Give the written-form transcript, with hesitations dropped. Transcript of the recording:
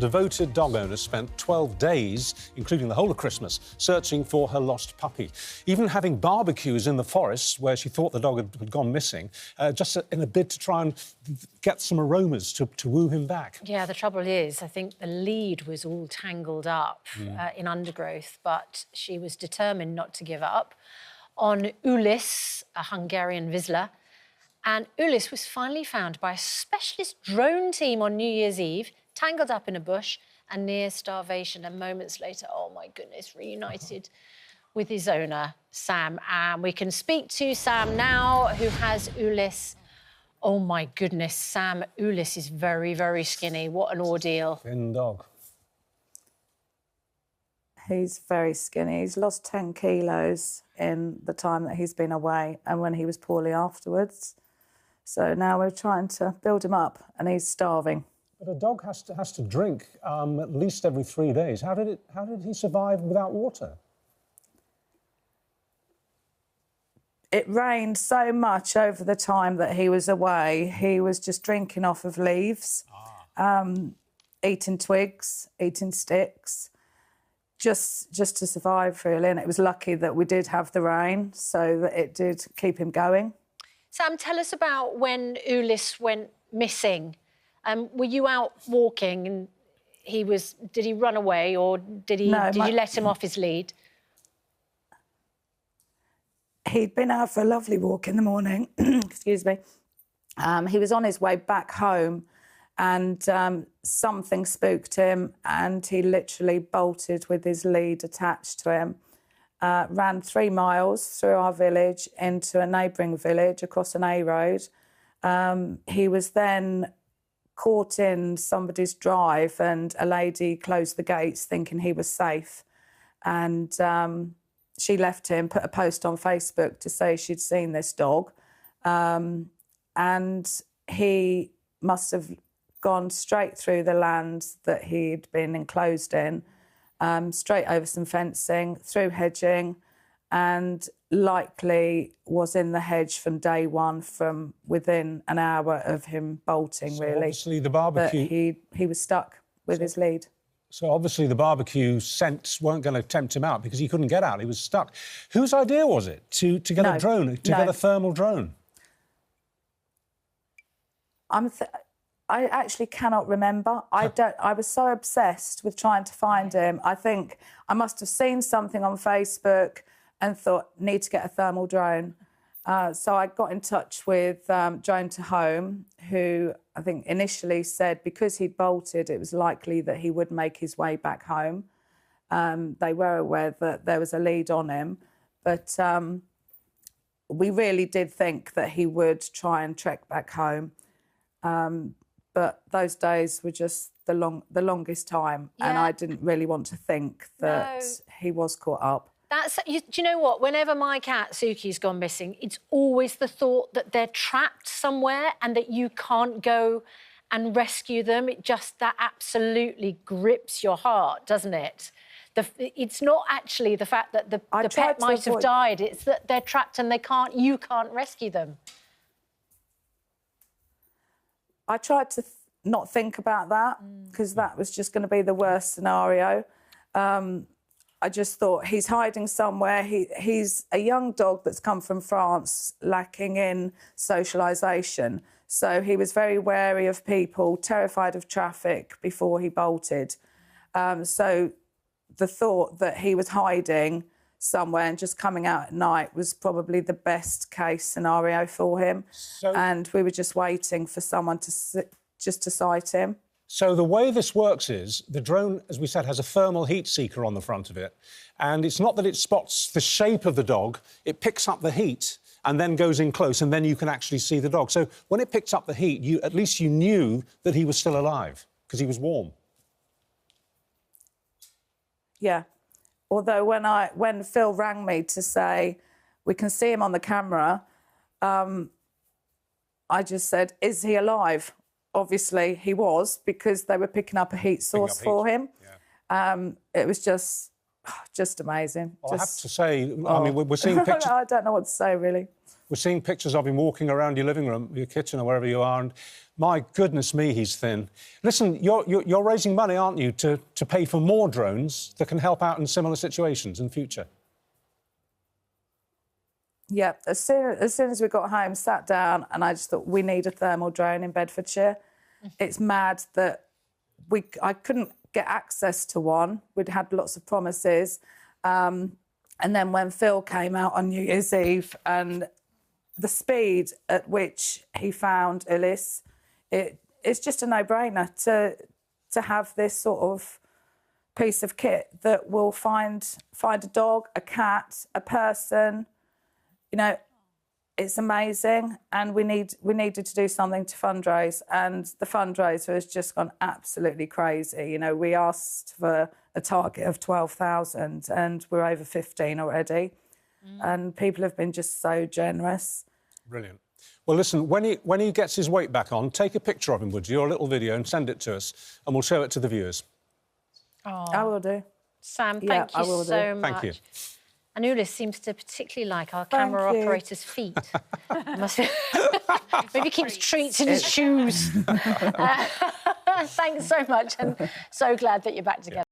devoted dog owner spent 12 days, including the whole of Christmas, searching for her lost puppy. Even having barbecues in the forests where she thought the dog had gone missing, just in a bid to try and get some aromas to woo him back. Yeah, the trouble is, I think the lead was all tangled up in undergrowth, but she was determined not to give up on Ulysse, a Hungarian Vizsla. And Ulysse was finally found by a specialist drone team on New Year's Eve, tangled up in a bush and near starvation. And moments later, oh my goodness, reunited with his owner, Sam. And we can speak to Sam now, who has Ulysse. Oh my goodness, Sam, Ulysse is very, very skinny. What an ordeal. Thin dog. He's very skinny. He's lost 10 kilos in the time that he's been away and when he was poorly afterwards. So now we're trying to build him up and he's starving. But a dog has to drink at least every 3 days. How did he survive without water? It rained so much over the time that he was away. He was just drinking off of leaves, eating twigs, eating sticks, just to survive, really. And it was lucky that we did have the rain so that it did keep him going. Sam, tell us about when Ulysse went missing. Were you out walking and did he run away or did you let him off his lead? He'd been out for a lovely walk in the morning, excuse me. He was on his way back home and something spooked him and he literally bolted with his lead attached to him. Ran 3 miles through our village into a neighbouring village across an A road. He was then caught in somebody's drive and a lady closed the gates thinking he was safe. And she left him, put a post on Facebook to say she'd seen this dog. And he must have gone straight through the land that he'd been enclosed in, straight over some fencing, through hedging, and likely was in the hedge from day one, from within an hour of him bolting, really. Obviously the barbecue... But he was stuck with his lead. So obviously the barbecue scents weren't going to tempt him out because he couldn't get out, he was stuck. Whose idea was it to get a drone, to get a thermal drone? I actually cannot remember. I was so obsessed with trying to find him. I think I must have seen something on Facebook and thought, need to get a thermal drone. So I got in touch with Drone to Home, who I think initially said because he'd bolted, it was likely that he would make his way back home. They were aware that there was a lead on him, but we really did think that he would try and trek back home. But those days were just the longest time, and I didn't really want to think that he was caught up. Do you know what? Whenever my cat Suki's gone missing, it's always the thought that they're trapped somewhere and that you can't go and rescue them. That absolutely grips your heart, doesn't it? It's not actually the fact that the pet might have died. It's that they're trapped and you can't rescue them. I tried to not think about that because that was just going to be the worst scenario. I just thought he's hiding somewhere. He's a young dog that's come from France, lacking in socialisation. So he was very wary of people, terrified of traffic before he bolted. So the thought that he was hiding somewhere and just coming out at night was probably the best case scenario for him. And we were just waiting for someone to sight him. So the way this works is the drone, as we said, has a thermal heat seeker on the front of it. And it's not that it spots the shape of the dog, it picks up the heat and then goes in close and then you can actually see the dog. So when it picked up the heat, at least you knew that he was still alive because he was warm. Yeah. Although when Phil rang me to say, we can see him on the camera, I just said, is he alive? Obviously he was, because they were picking up a heat source for him. Yeah. It was just amazing. Well, I have to say, I mean, we're seeing pictures... I don't know what to say, really. We're seeing pictures of him walking around your living room, your kitchen or wherever you are, and my goodness me, he's thin. Listen, you're raising money, aren't you, to pay for more drones that can help out in similar situations in future? Yeah, as soon as we got home, sat down, and I just thought, we need a thermal drone in Bedfordshire. It's mad that I couldn't get access to one. We'd had lots of promises. And then when Phil came out on New Year's Eve, and the speed at which he found Ulysse, it's just a no-brainer to have this sort of piece of kit that will find a dog, a cat, a person. You know, it's amazing, and we needed to do something to fundraise, and the fundraiser has just gone absolutely crazy. You know, we asked for a target of 12,000, and we're over 15 already, and people have been just so generous. Brilliant. Well, listen, when he gets his weight back on, take a picture of him, would you, or a little video, and send it to us, and we'll show it to the viewers. Oh. I will do. Sam, thank you so much. Thank you. And Ulysse seems to particularly like our camera operator's feet. Maybe keeps treats in his shoes. Thanks so much, and so glad that you're back together.